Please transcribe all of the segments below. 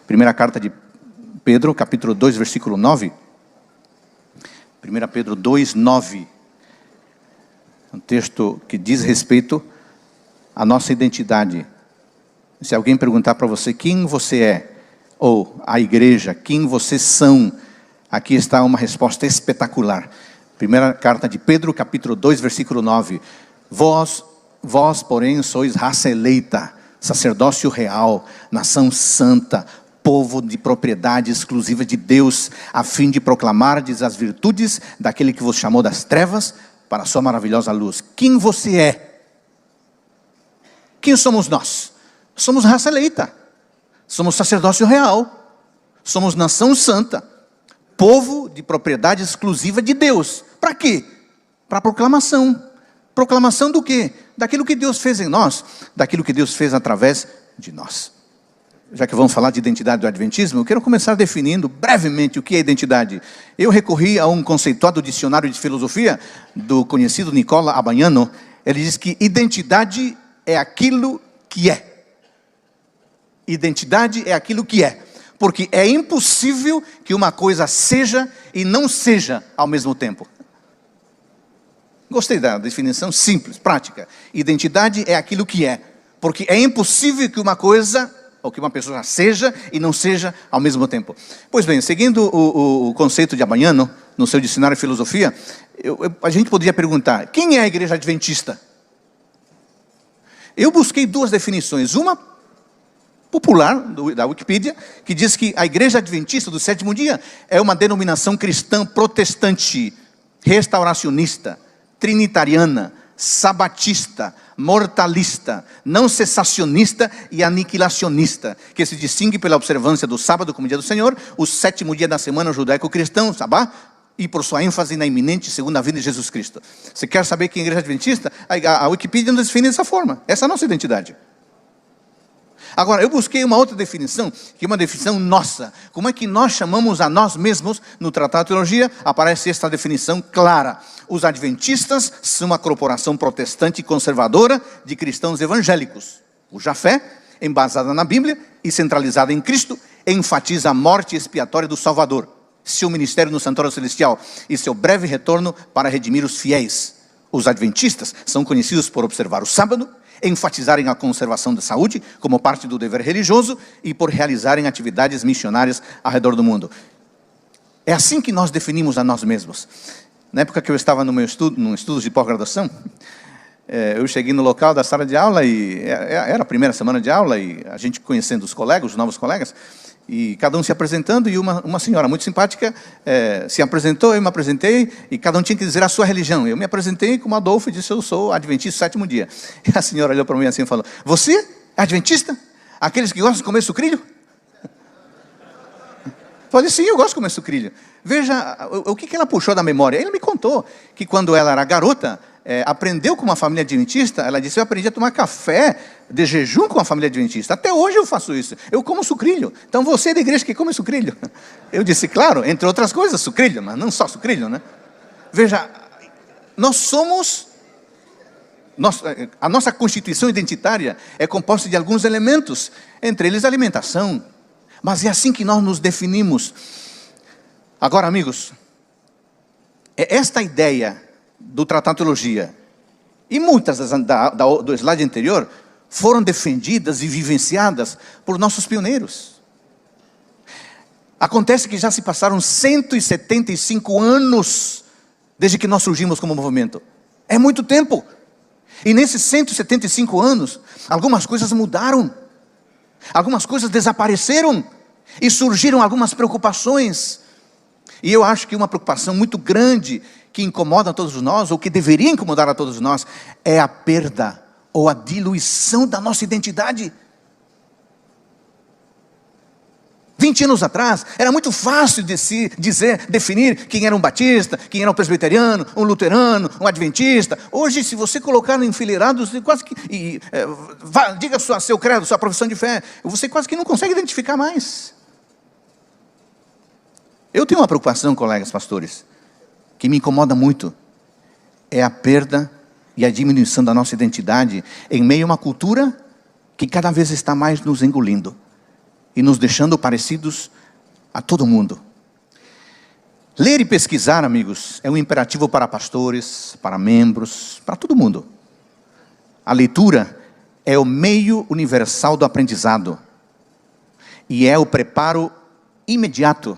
Primeira carta de Pedro, capítulo 2, versículo 9. 1 Pedro 2, 9. Um texto que diz respeito à nossa identidade. Se alguém perguntar para você quem você é, ou a igreja, quem vocês são, aqui está uma resposta espetacular. Primeira carta de Pedro, capítulo 2, versículo 9. Vós, porém, sois raça eleita, sacerdócio real, nação santa, povo de propriedade exclusiva de Deus, a fim de proclamardes as virtudes daquele que vos chamou das trevas para a sua maravilhosa luz. Quem você é? Quem somos nós? Somos raça eleita, somos sacerdócio real, somos nação santa, povo de propriedade exclusiva de Deus. Para quê? Para proclamação. Proclamação do quê? Daquilo que Deus fez em nós, daquilo que Deus fez através de nós. Já que vamos falar de identidade do Adventismo, eu quero começar definindo brevemente o que é identidade. Eu recorri a um conceituado dicionário de filosofia do conhecido Nicola Abaiano. Ele diz que identidade é aquilo que é. Identidade é aquilo que é. Porque é impossível que uma coisa seja e não seja ao mesmo tempo. Gostei da definição simples, prática. Identidade é aquilo que é. Porque é impossível que uma coisa, ou que uma pessoa seja e não seja ao mesmo tempo. Pois bem, seguindo o conceito de Abaiano, no seu dicionário de filosofia, a gente poderia perguntar, quem é a igreja adventista? Eu busquei duas definições. Uma popular, da Wikipedia, que diz que a igreja adventista do sétimo dia é uma denominação cristã protestante, restauracionista, trinitariana, sabatista, mortalista, não cessacionista e aniquilacionista, que se distingue pela observância do sábado como dia do Senhor, o sétimo dia da semana judaico-cristão, sabá, e por sua ênfase na iminente segunda vinda de Jesus Cristo. Você quer saber quem é a igreja adventista? A Wikipedia nos define dessa forma. Essa é a nossa identidade. Agora, eu busquei uma outra definição, que é uma definição nossa. Como é que nós chamamos a nós mesmos? No Tratado de Teologia, aparece esta definição clara. Os adventistas são uma corporação protestante e conservadora de cristãos evangélicos, cuja fé, embasada na Bíblia e centralizada em Cristo, enfatiza a morte expiatória do Salvador, seu ministério no santuário celestial e seu breve retorno para redimir os fiéis. Os adventistas são conhecidos por observar o sábado, enfatizarem a conservação da saúde como parte do dever religioso e por realizarem atividades missionárias ao redor do mundo. É assim que nós definimos a nós mesmos. Na época que eu estava num estudo de pós-graduação, eu cheguei no local da sala de aula e era a primeira semana de aula e a gente conhecendo os colegas, os novos colegas, e cada um se apresentando, e uma senhora muito simpática se apresentou, eu me apresentei, e cada um tinha que dizer a sua religião. Eu me apresentei como Adolfo e disse, eu sou adventista sétimo dia. E a senhora olhou para mim assim e falou, você é adventista? Aqueles que gostam de comer sucrilho? Falei, sim, eu gosto de comer sucrilho. Veja, o que ela puxou da memória? Ele me contou que quando ela era garota, aprendeu com uma família adventista, ela disse, eu aprendi a tomar café de jejum com a família adventista. Até hoje eu faço isso, eu como sucrilho. Então você é da igreja que come sucrilho? Eu disse, claro, entre outras coisas, sucrilho, mas não só sucrilho, né? Veja, nós somos, a nossa constituição identitária é composta de alguns elementos, entre eles a alimentação, mas é assim que nós nos definimos. Agora, amigos, esta ideia do Tratado de Teologia e muitas do slide anterior foram defendidas e vivenciadas por nossos pioneiros. Acontece que já se passaram 175 anos desde que nós surgimos como movimento. É muito tempo. E nesses 175 anos, algumas coisas mudaram. Algumas coisas desapareceram. E surgiram algumas preocupações. E eu acho que uma preocupação muito grande que incomoda a todos nós, ou que deveria incomodar a todos nós, é a perda ou a diluição da nossa identidade. 20 anos atrás, era muito fácil definir quem era um batista, quem era um presbiteriano, um luterano, um adventista. Hoje, se você colocar enfileirados, quase que diga seu credo, sua profissão de fé, você quase que não consegue identificar mais. Eu tenho uma preocupação, colegas pastores, que me incomoda muito, é a perda e a diminuição da nossa identidade em meio a uma cultura que cada vez está mais nos engolindo. e nos deixando parecidos a todo mundo. Ler e pesquisar, amigos, é um imperativo para pastores, para membros, para todo mundo. A leitura é o meio universal do aprendizado e é o preparo imediato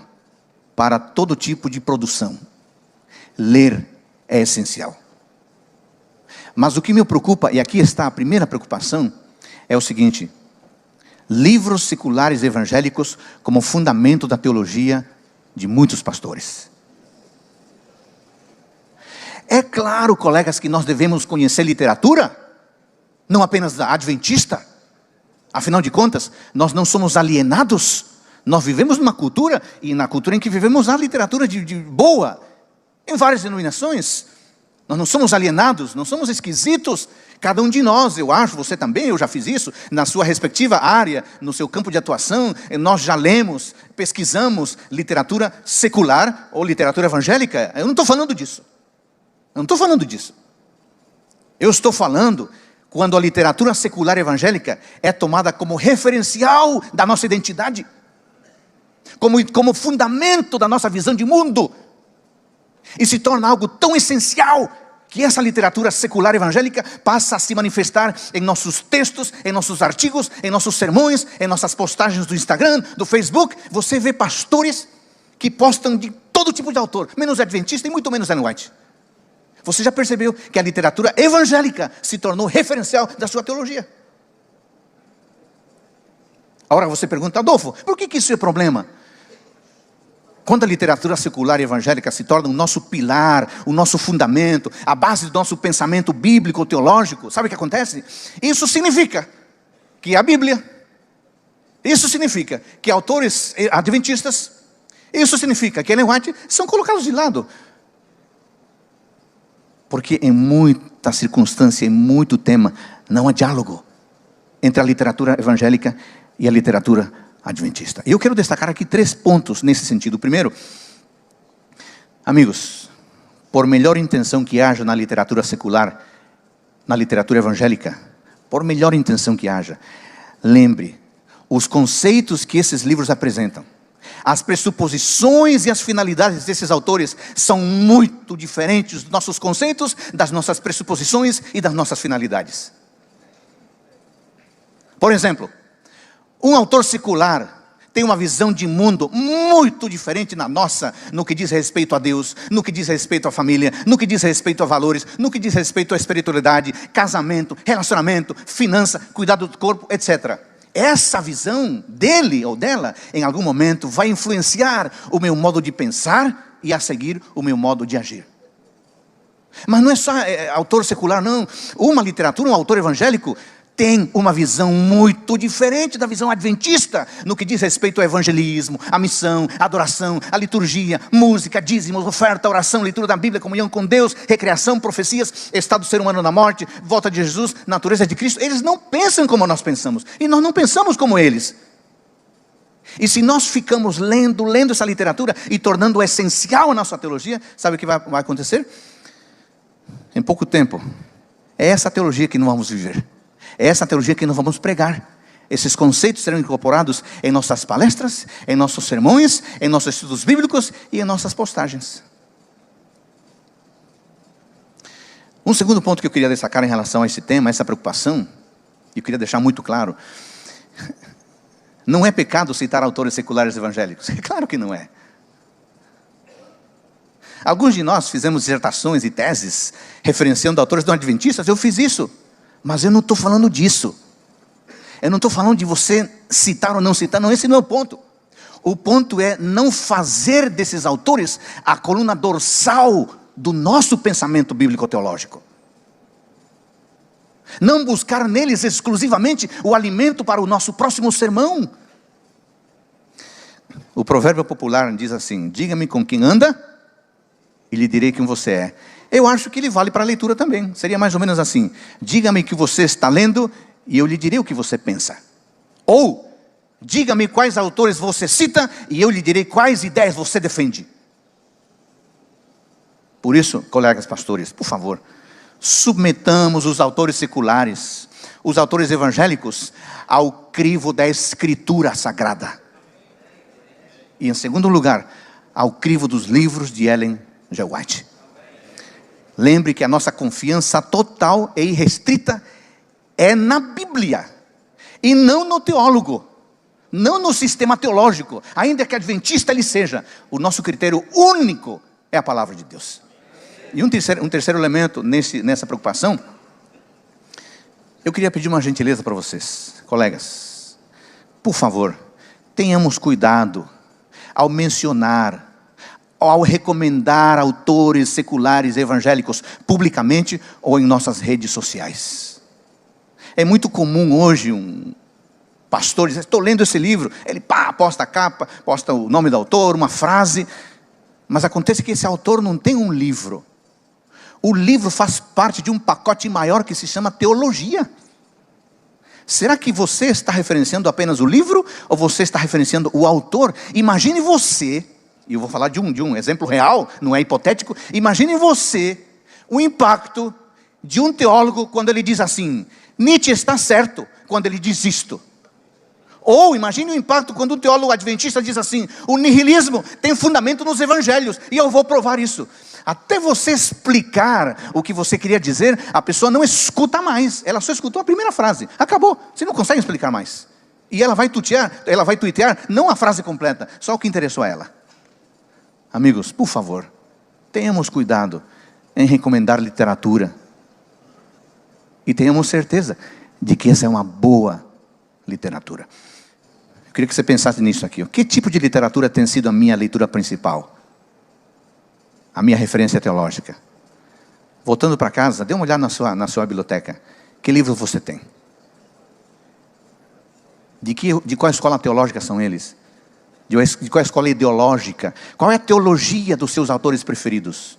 para todo tipo de produção. Ler é essencial. Mas o que me preocupa, e aqui está a primeira preocupação, é o seguinte: livros seculares evangélicos como fundamento da teologia de muitos pastores. É claro, colegas, que nós devemos conhecer literatura, não apenas da adventista. Afinal de contas, nós não somos alienados. Nós vivemos numa cultura, e na cultura em que vivemos há literatura de boa, em várias denominações. Nós não somos alienados, não somos esquisitos. Cada um de nós, eu acho, você também, eu já fiz isso, na sua respectiva área, no seu campo de atuação, nós já lemos, pesquisamos literatura secular ou literatura evangélica. Eu não estou falando disso. Eu não estou falando disso. Eu estou falando quando a literatura secular evangélica é tomada como referencial da nossa identidade, como fundamento da nossa visão de mundo, e se torna algo tão essencial que essa literatura secular evangélica passa a se manifestar em nossos textos, em nossos artigos, em nossos sermões, em nossas postagens do Instagram, do Facebook. Você vê pastores que postam de todo tipo de autor, menos adventista e muito menos Ellen White. Você já percebeu que a literatura evangélica se tornou referencial da sua teologia? Agora você pergunta: Adolfo, por que isso é problema? Quando a literatura secular e evangélica se torna o nosso pilar, o nosso fundamento, a base do nosso pensamento bíblico, teológico, sabe o que acontece? Isso significa que a Bíblia, isso significa que autores adventistas, isso significa que Ellen White são colocados de lado. Porque em muita circunstância, em muito tema, não há diálogo entre a literatura evangélica e a literatura adventista. Eu quero destacar aqui 3 pontos nesse sentido. Primeiro, amigos, por melhor intenção que haja na literatura secular, na literatura evangélica, por melhor intenção que haja, lembre, os conceitos que esses livros apresentam, as pressuposições e as finalidades desses autores são muito diferentes dos nossos conceitos, das nossas pressuposições e das nossas finalidades. Por exemplo, um autor secular tem uma visão de mundo muito diferente da nossa, no que diz respeito a Deus, no que diz respeito à família, no que diz respeito a valores, no que diz respeito à espiritualidade, casamento, relacionamento, finança, cuidado do corpo, etc. Essa visão dele ou dela, em algum momento, vai influenciar o meu modo de pensar e a seguir o meu modo de agir. Mas não é só autor secular, não. Uma literatura, um autor evangélico tem uma visão muito diferente da visão adventista, no que diz respeito ao evangelismo, à missão, à adoração, à liturgia, música, dízimos, oferta, oração, leitura da Bíblia, comunhão com Deus, recreação, profecias, estado do ser humano na morte, volta de Jesus, natureza de Cristo. Eles não pensam como nós pensamos, e nós não pensamos como eles. E se nós ficamos lendo essa literatura e tornando essencial a nossa teologia, sabe o que vai acontecer? Em pouco tempo, é essa teologia que não vamos viver. É essa teologia que nós vamos pregar. Esses conceitos serão incorporados em nossas palestras, em nossos sermões, em nossos estudos bíblicos e em nossas postagens. Um segundo ponto que eu queria destacar em relação a esse tema, essa preocupação, e eu queria deixar muito claro: não é pecado citar autores seculares evangélicos. Claro que não é. Alguns de nós fizemos dissertações e teses referenciando autores não adventistas. Eu fiz isso. Mas eu não estou falando disso. Eu não estou falando de você citar ou não citar. Não, esse não é o ponto. O ponto é não fazer desses autores a coluna dorsal do nosso pensamento bíblico-teológico. Não buscar neles exclusivamente o alimento para o nosso próximo sermão. O provérbio popular diz assim: diga-me com quem anda e lhe direi quem você é. Eu acho que ele vale para a leitura também. Seria mais ou menos assim: diga-me que você está lendo e eu lhe direi o que você pensa. Ou, diga-me quais autores você cita e eu lhe direi quais ideias você defende. Por isso, colegas pastores, por favor, submetamos os autores seculares, os autores evangélicos ao crivo da Escritura Sagrada. E em segundo lugar, ao crivo dos livros de Ellen G. White. Lembre que a nossa confiança total e irrestrita é na Bíblia, e não no teólogo, não no sistema teológico, ainda que adventista ele seja. O nosso critério único é a palavra de Deus. E um terceiro elemento nessa preocupação, eu queria pedir uma gentileza para vocês, colegas. Por favor, tenhamos cuidado ao mencionar, ao recomendar autores seculares evangélicos publicamente ou em nossas redes sociais. É muito comum hoje um pastor dizer: estou lendo esse livro, ele posta a capa, posta o nome do autor, uma frase, mas acontece que esse autor não tem um livro. O livro faz parte de um pacote maior que se chama teologia. Será que você está referenciando apenas o livro ou você está referenciando o autor? Imagine você, e eu vou falar de um exemplo real, não é hipotético. Imagine você o impacto de um teólogo quando ele diz assim: Nietzsche está certo quando ele diz isto. Ou imagine o impacto quando um teólogo adventista diz assim: o nihilismo tem fundamento nos evangelhos, e eu vou provar isso. Até você explicar o que você queria dizer, a pessoa não escuta mais. Ela só escutou a primeira frase, acabou, você não consegue explicar mais. E ela vai tuitear não a frase completa, só o que interessou a ela. Amigos, por favor, tenhamos cuidado em recomendar literatura. E tenhamos certeza de que essa é uma boa literatura. Eu queria que você pensasse nisso aqui. Que tipo de literatura tem sido a minha leitura principal? A minha referência teológica? Voltando para casa, dê uma olhada na sua biblioteca. Que livros você tem? De qual escola teológica são eles? De qual escola ideológica? Qual é a teologia dos seus autores preferidos?